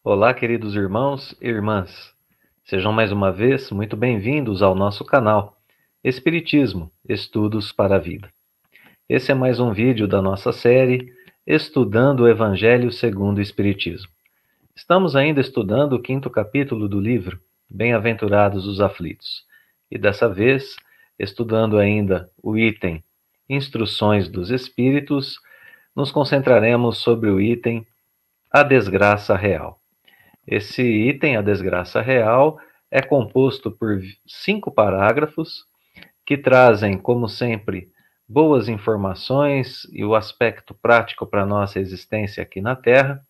Olá, queridos irmãos e irmãs. Sejam mais uma vez muito bem-vindos ao nosso canal Espiritismo, Estudos para a Vida. Esse é mais um vídeo da nossa série Estudando o Evangelho segundo o Espiritismo. Estamos ainda estudando o 5º capítulo do livro Bem-aventurados os aflitos. E dessa vez, estudando ainda o item Instruções dos Espíritos, nos concentraremos sobre o item A Desgraça Real. Esse item, a desgraça real, é composto por 5 parágrafos que trazem, como sempre, boas informações e o aspecto prático para a nossa existência aqui na Terra.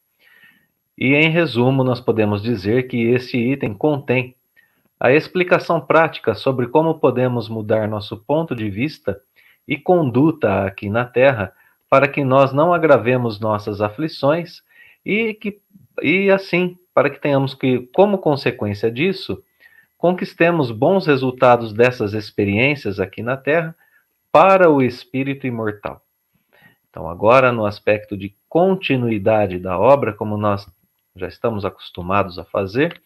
E, em resumo, nós podemos dizer que esse item contém a explicação prática sobre como podemos mudar nosso ponto de vista e conduta aqui na Terra para que nós não agravemos nossas aflições e assim, para que tenhamos que, como consequência disso, conquistemos bons resultados dessas experiências aqui na Terra para o espírito imortal. Então, agora, no aspecto de continuidade da obra, como nós já estamos acostumados a fazer,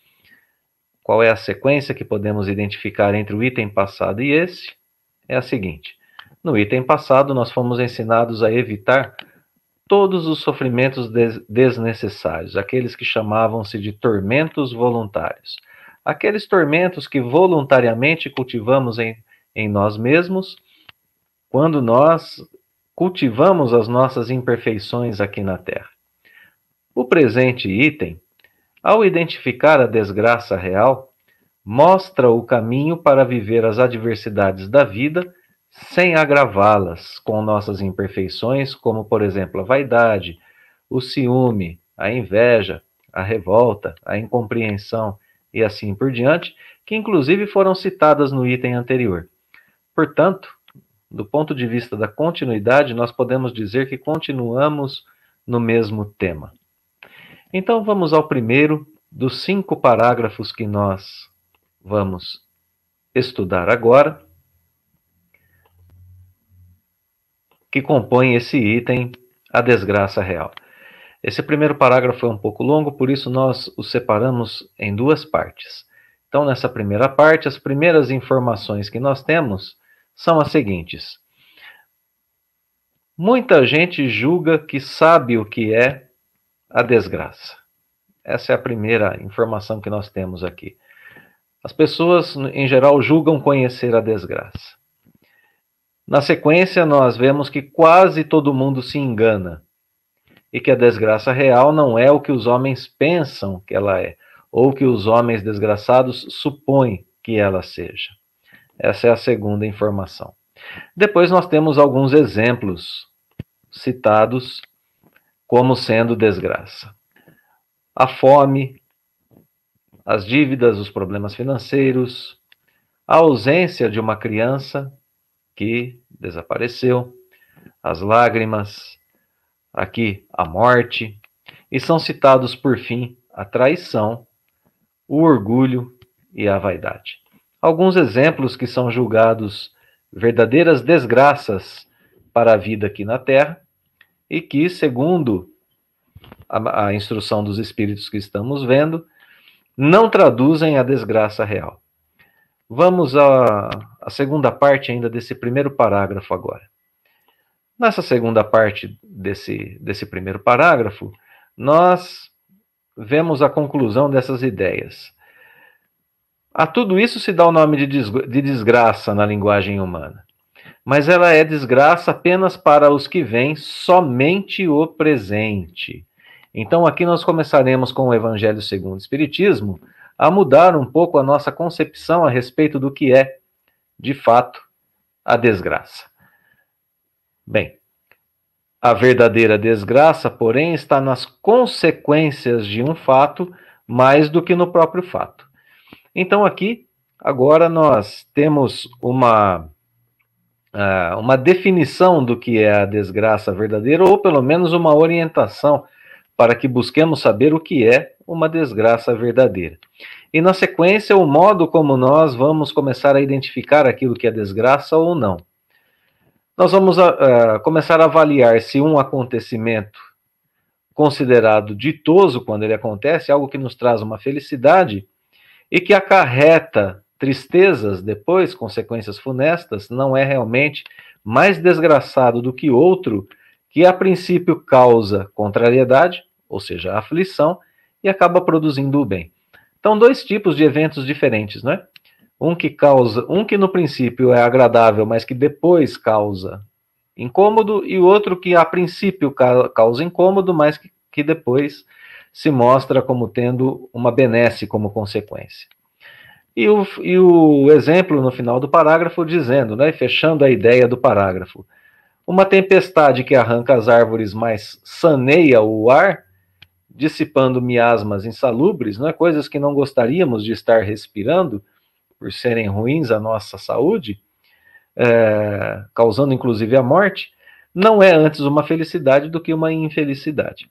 qual é a sequência que podemos identificar entre o item passado e esse? É a seguinte: no item passado, nós fomos ensinados a evitar todos os sofrimentos desnecessários, aqueles que chamavam-se de tormentos voluntários. Aqueles tormentos que voluntariamente cultivamos em nós mesmos, quando nós cultivamos as nossas imperfeições aqui na Terra. O presente item, ao identificar a desgraça real, mostra o caminho para viver as adversidades da vida sem agravá-las com nossas imperfeições, como, por exemplo, a vaidade, o ciúme, a inveja, a revolta, a incompreensão e assim por diante, que inclusive foram citadas no item anterior. Portanto, do ponto de vista da continuidade, nós podemos dizer que continuamos no mesmo tema. Então, vamos ao primeiro dos 5 parágrafos que nós vamos estudar agora, que compõe esse item, a desgraça real. Esse primeiro parágrafo é um pouco longo, por isso nós o separamos em 2 partes. Então, nessa primeira parte, as primeiras informações que nós temos são as seguintes. Muita gente julga que sabe o que é a desgraça. Essa é a primeira informação que nós temos aqui. As pessoas, em geral, julgam conhecer a desgraça. Na sequência, nós vemos que quase todo mundo se engana e que a desgraça real não é o que os homens pensam que ela é, ou que os homens desgraçados supõem que ela seja. Essa é a segunda informação. Depois nós temos alguns exemplos citados como sendo desgraça. A fome, as dívidas, os problemas financeiros, a ausência de uma criança que desapareceu, as lágrimas, aqui a morte, e são citados por fim a traição, o orgulho e a vaidade. Alguns exemplos que são julgados verdadeiras desgraças para a vida aqui na Terra e que, segundo a instrução dos espíritos que estamos vendo, não traduzem a desgraça real. Vamos à segunda parte ainda desse primeiro parágrafo agora. Nessa segunda parte desse primeiro parágrafo, nós vemos a conclusão dessas ideias. A tudo isso se dá o nome de desgraça na linguagem humana, mas ela é desgraça apenas para os que veem somente o presente. Então aqui nós começaremos com o Evangelho segundo o Espiritismo a mudar um pouco a nossa concepção a respeito do que é, de fato, a desgraça. Bem, a verdadeira desgraça, porém, está nas consequências de um fato mais do que no próprio fato. Então aqui, agora nós temos uma definição do que é a desgraça verdadeira, ou pelo menos uma orientação para que busquemos saber o que é uma desgraça verdadeira. E na sequência, o modo como nós vamos começar a identificar aquilo que é desgraça ou não. Nós vamos começar a avaliar se um acontecimento considerado ditoso quando ele acontece, algo que nos traz uma felicidade e que acarreta tristezas depois, consequências funestas, não é realmente mais desgraçado do que outro que a princípio causa contrariedade, ou seja, aflição, e acaba produzindo o bem. Então, dois tipos de eventos diferentes, não é? Um que no princípio é agradável, mas que depois causa incômodo, e o outro que a princípio causa incômodo, mas que depois se mostra como tendo uma benesse como consequência. E o exemplo no final do parágrafo dizendo, né, fechando a ideia do parágrafo, uma tempestade que arranca as árvores, mas saneia o ar, dissipando miasmas insalubres, não é, coisas que não gostaríamos de estar respirando, por serem ruins à nossa saúde, causando inclusive a morte, não é antes uma felicidade do que uma infelicidade.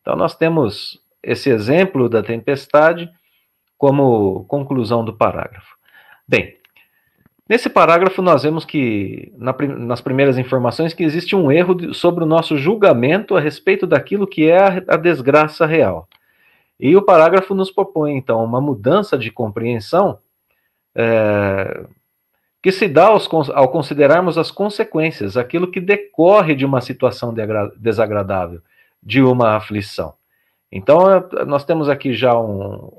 Então nós temos esse exemplo da tempestade como conclusão do parágrafo. Bem, nesse parágrafo nós vemos que, nas primeiras informações, que existe um erro sobre o nosso julgamento a respeito daquilo que é a desgraça real. E o parágrafo nos propõe, então, uma mudança de compreensão que se dá ao considerarmos as consequências, aquilo que decorre de uma situação desagradável, de uma aflição. Então, nós temos aqui já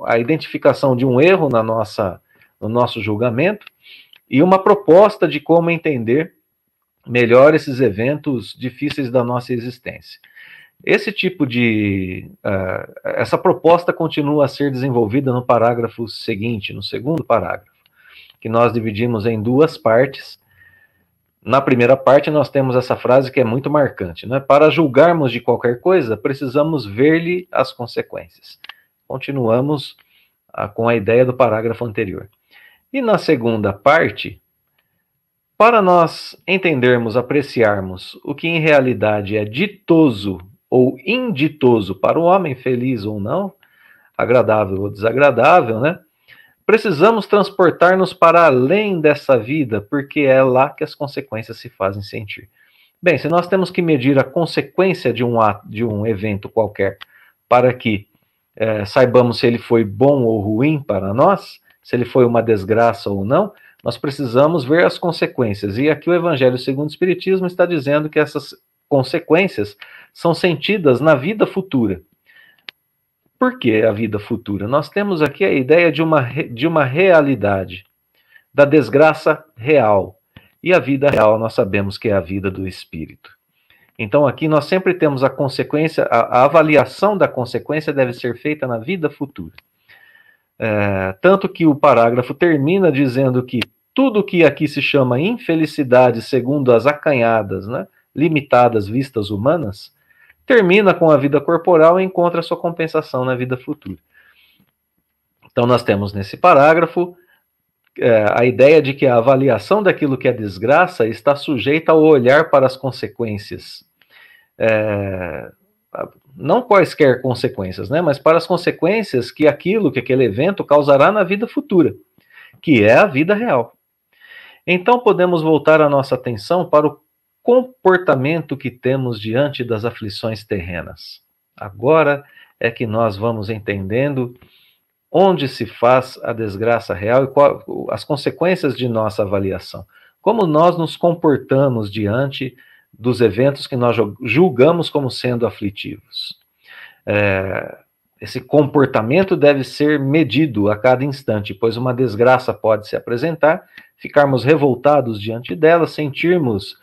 a identificação de um erro no nosso julgamento e uma proposta de como entender melhor esses eventos difíceis da nossa existência. Essa proposta continua a ser desenvolvida no parágrafo seguinte, no segundo parágrafo, que nós dividimos em duas partes. Na primeira parte, nós temos essa frase que é muito marcante, né? Para julgarmos de qualquer coisa, precisamos ver-lhe as consequências. Continuamos com a ideia do parágrafo anterior. E na segunda parte, para nós entendermos, apreciarmos o que em realidade é ditoso ou inditoso para o homem, feliz ou não, agradável ou desagradável, né? Precisamos transportar-nos para além dessa vida, porque é lá que as consequências se fazem sentir. Bem, se nós temos que medir a consequência de um evento qualquer para que saibamos se ele foi bom ou ruim para nós, se ele foi uma desgraça ou não, nós precisamos ver as consequências. E aqui o Evangelho segundo o Espiritismo está dizendo que essas consequências são sentidas na vida futura. Por que a vida futura? Nós temos aqui a ideia de uma realidade, da desgraça real. E a vida real nós sabemos que é a vida do espírito. Então aqui nós sempre temos a consequência, a avaliação da consequência deve ser feita na vida futura. Tanto que o parágrafo termina dizendo que tudo que aqui se chama infelicidade, segundo as acanhadas, né, limitadas vistas humanas, termina com a vida corporal e encontra sua compensação na vida futura. Então nós temos nesse parágrafo a ideia de que a avaliação daquilo que é desgraça está sujeita ao olhar para as consequências. Não quaisquer consequências, né, mas para as consequências que aquele evento causará na vida futura, que é a vida real. Então podemos voltar a nossa atenção para o comportamento que temos diante das aflições terrenas. Agora é que nós vamos entendendo onde se faz a desgraça real e as consequências de nossa avaliação. Como nós nos comportamos diante dos eventos que nós julgamos como sendo aflitivos. Esse comportamento deve ser medido a cada instante, pois uma desgraça pode se apresentar, ficarmos revoltados diante dela, sentirmos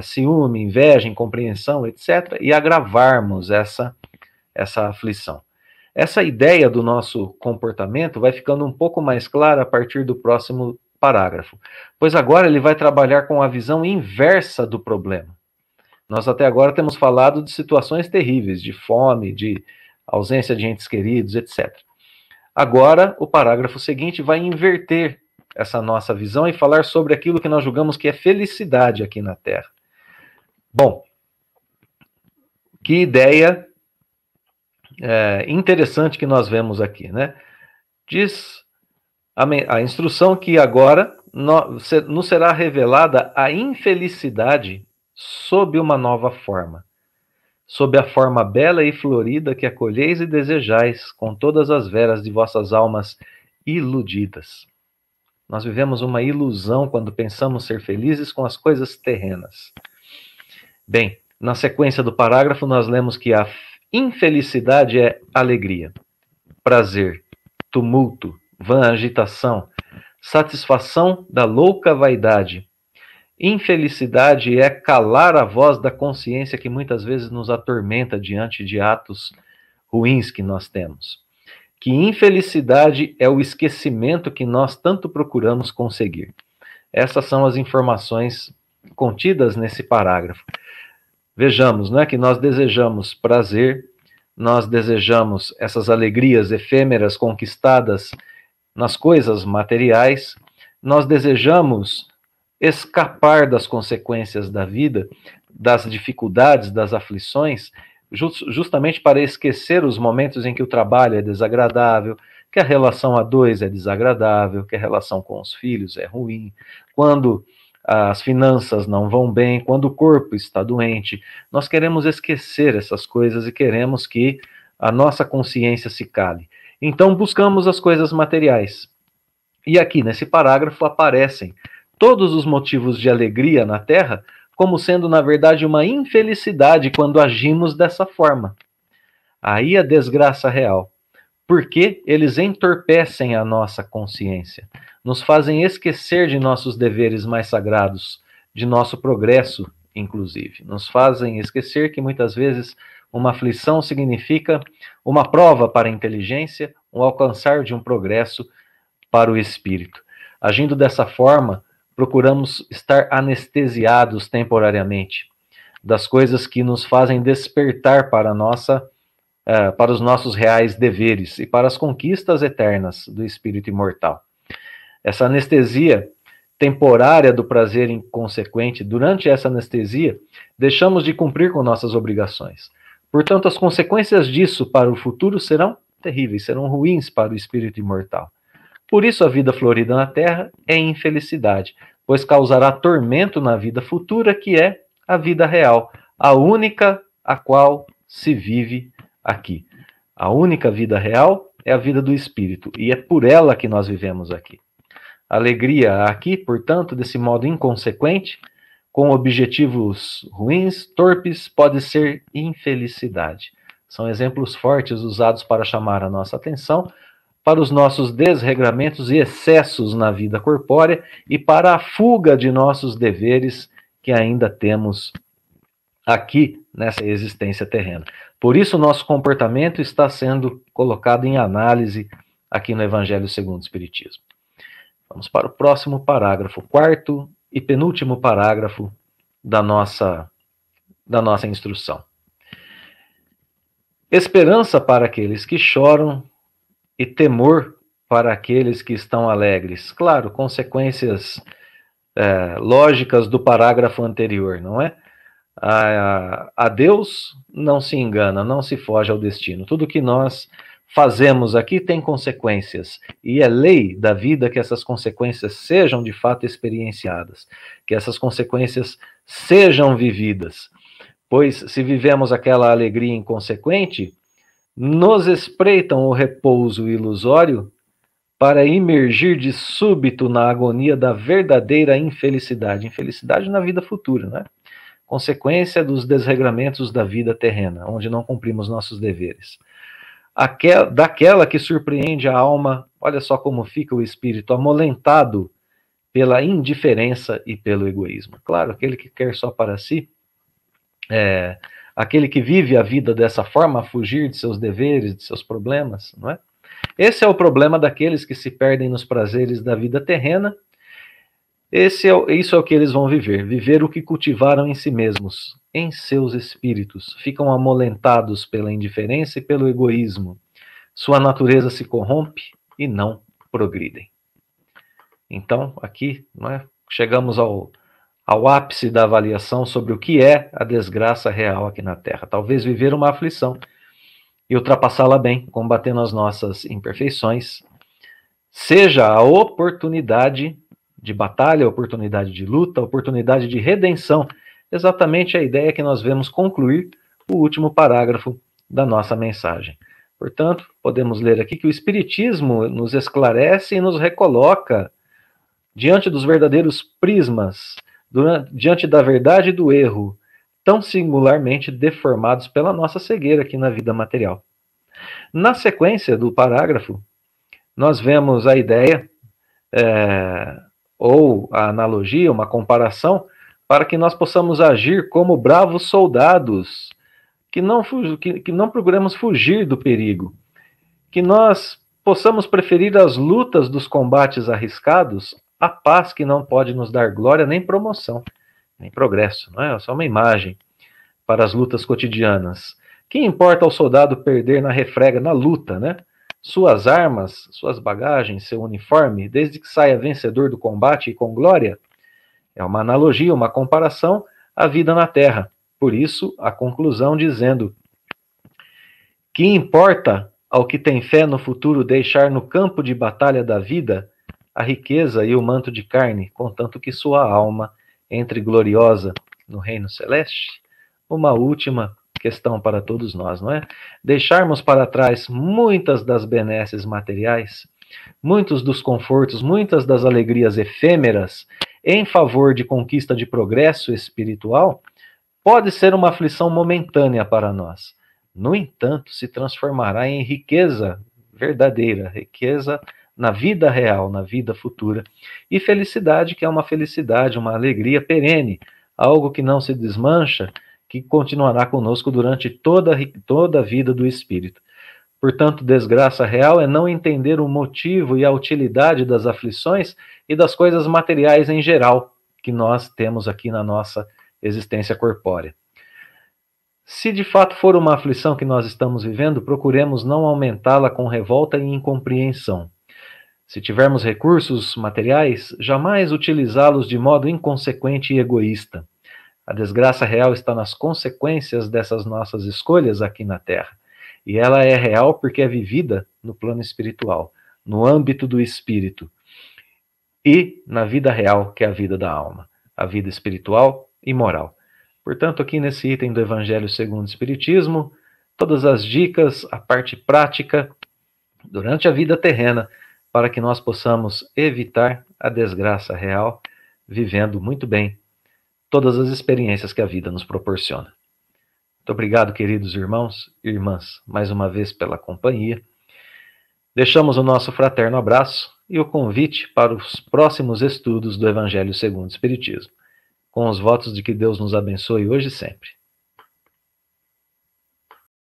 ciúme, inveja, incompreensão, etc., e agravarmos essa aflição. Essa ideia do nosso comportamento vai ficando um pouco mais clara a partir do próximo parágrafo, pois agora ele vai trabalhar com a visão inversa do problema. Nós até agora temos falado de situações terríveis, de fome, de ausência de entes queridos, etc. Agora, o parágrafo seguinte vai inverter essa nossa visão e falar sobre aquilo que nós julgamos que é felicidade aqui na Terra. Bom, que ideia interessante que nós vemos aqui, né? Diz a instrução que agora nos será revelada a infelicidade sob uma nova forma. sob a forma bela e florida que acolheis e desejais, com todas as veras de vossas almas iludidas. Nós vivemos uma ilusão quando pensamos ser felizes com as coisas terrenas. Bem, na sequência do parágrafo, nós lemos que a infelicidade é alegria, prazer, tumulto, vã agitação, satisfação da louca vaidade. Infelicidade é calar a voz da consciência que muitas vezes nos atormenta diante de atos ruins que nós temos. Que infelicidade é o esquecimento que nós tanto procuramos conseguir. Essas são as informações contidas nesse parágrafo. Vejamos, não é que nós desejamos prazer, nós desejamos essas alegrias efêmeras conquistadas nas coisas materiais, nós desejamos escapar das consequências da vida, das dificuldades, das aflições, justamente para esquecer os momentos em que o trabalho é desagradável, que a relação a dois é desagradável, que a relação com os filhos é ruim, quando as finanças não vão bem, quando o corpo está doente. Nós queremos esquecer essas coisas e queremos que a nossa consciência se cale. Então buscamos as coisas materiais. E aqui nesse parágrafo aparecem todos os motivos de alegria na Terra como sendo, na verdade, uma infelicidade quando agimos dessa forma. Aí a desgraça real. Porque eles entorpecem a nossa consciência, nos fazem esquecer de nossos deveres mais sagrados, de nosso progresso, inclusive. Nos fazem esquecer que muitas vezes uma aflição significa uma prova para a inteligência, um alcançar de um progresso para o espírito. Agindo dessa forma, procuramos estar anestesiados temporariamente das coisas que nos fazem despertar para para os nossos reais deveres e para as conquistas eternas do espírito imortal. Essa anestesia temporária do prazer inconsequente, durante essa anestesia, deixamos de cumprir com nossas obrigações. Portanto, as consequências disso para o futuro serão terríveis, serão ruins para o espírito imortal. Por isso, a vida florida na Terra é infelicidade, pois causará tormento na vida futura, que é a vida real, a única a qual se vive aqui. A única vida real é a vida do espírito, e é por ela que nós vivemos aqui. A alegria aqui, portanto, desse modo inconsequente, com objetivos ruins, torpes, pode ser infelicidade. São exemplos fortes usados para chamar a nossa atenção para os nossos desregramentos e excessos na vida corpórea e para a fuga de nossos deveres que ainda temos aqui nessa existência terrena. Por isso, nosso comportamento está sendo colocado em análise aqui no Evangelho segundo o Espiritismo. Vamos para o próximo parágrafo, quarto e penúltimo parágrafo da nossa instrução. Esperança para aqueles que choram e temor para aqueles que estão alegres. Claro, consequências lógicas do parágrafo anterior, não é? A Deus não se engana, não se foge ao destino. Tudo que nós fazemos aqui tem consequências, e é lei da vida que essas consequências sejam de fato experienciadas, que essas consequências sejam vividas, pois se vivemos aquela alegria inconsequente, nos espreitam o repouso ilusório para imergir de súbito na agonia da verdadeira infelicidade, infelicidade na vida futura, né? Consequência dos desregramentos da vida terrena, onde não cumprimos nossos deveres. Daquela que surpreende a alma, olha só como fica o espírito amolentado pela indiferença e pelo egoísmo. Claro, aquele que quer só para si, aquele que vive a vida dessa forma, a fugir de seus deveres, de seus problemas, não é? Esse é o problema daqueles que se perdem nos prazeres da vida terrena. Isso é o que eles vão viver o que cultivaram em si mesmos, em seus espíritos. Ficam amolentados pela indiferença e pelo egoísmo. Sua natureza se corrompe e não progridem. Então, aqui, não é? Chegamos ao ápice da avaliação sobre o que é a desgraça real aqui na Terra. Talvez viver uma aflição e ultrapassá-la bem, combatendo as nossas imperfeições, seja a oportunidade de batalha, oportunidade de luta, oportunidade de redenção. Exatamente a ideia que nós vemos concluir o último parágrafo da nossa mensagem. Portanto, podemos ler aqui que o Espiritismo nos esclarece e nos recoloca diante dos verdadeiros prismas, diante da verdade e do erro, tão singularmente deformados pela nossa cegueira aqui na vida material. Na sequência do parágrafo, nós vemos a ideia, ou a analogia, uma comparação, para que nós possamos agir como bravos soldados, que não procuremos fugir do perigo, que nós possamos preferir as lutas dos combates arriscados à paz que não pode nos dar glória nem promoção, nem progresso, não é? É só uma imagem para as lutas cotidianas. Que importa ao soldado perder na refrega, na luta, né? Suas armas, suas bagagens, seu uniforme, desde que saia vencedor do combate e com glória? É uma analogia, uma comparação à vida na terra. Por isso, a conclusão dizendo: que importa ao que tem fé no futuro deixar no campo de batalha da vida a riqueza e o manto de carne, contanto que sua alma entre gloriosa no reino celeste? Uma última questão para todos nós, não é? Deixarmos para trás muitas das benesses materiais, muitos dos confortos, muitas das alegrias efêmeras em favor de conquista de progresso espiritual, pode ser uma aflição momentânea para nós. No entanto, se transformará em riqueza verdadeira, riqueza na vida real, na vida futura, e felicidade, que é uma felicidade, uma alegria perene, algo que não se desmancha, que continuará conosco durante toda a vida do espírito. Portanto, desgraça real é não entender o motivo e a utilidade das aflições e das coisas materiais em geral que nós temos aqui na nossa existência corpórea. Se de fato for uma aflição que nós estamos vivendo, procuremos não aumentá-la com revolta e incompreensão. Se tivermos recursos materiais, jamais utilizá-los de modo inconsequente e egoísta. A desgraça real está nas consequências dessas nossas escolhas aqui na Terra. E ela é real porque é vivida no plano espiritual, no âmbito do espírito. E na vida real, que é a vida da alma, a vida espiritual e moral. Portanto, aqui nesse item do Evangelho segundo o Espiritismo, todas as dicas, a parte prática durante a vida terrena, para que nós possamos evitar a desgraça real, vivendo muito bem todas as experiências que a vida nos proporciona. Muito obrigado, queridos irmãos e irmãs, mais uma vez pela companhia. Deixamos o nosso fraterno abraço e o convite para os próximos estudos do Evangelho segundo o Espiritismo, com os votos de que Deus nos abençoe hoje e sempre.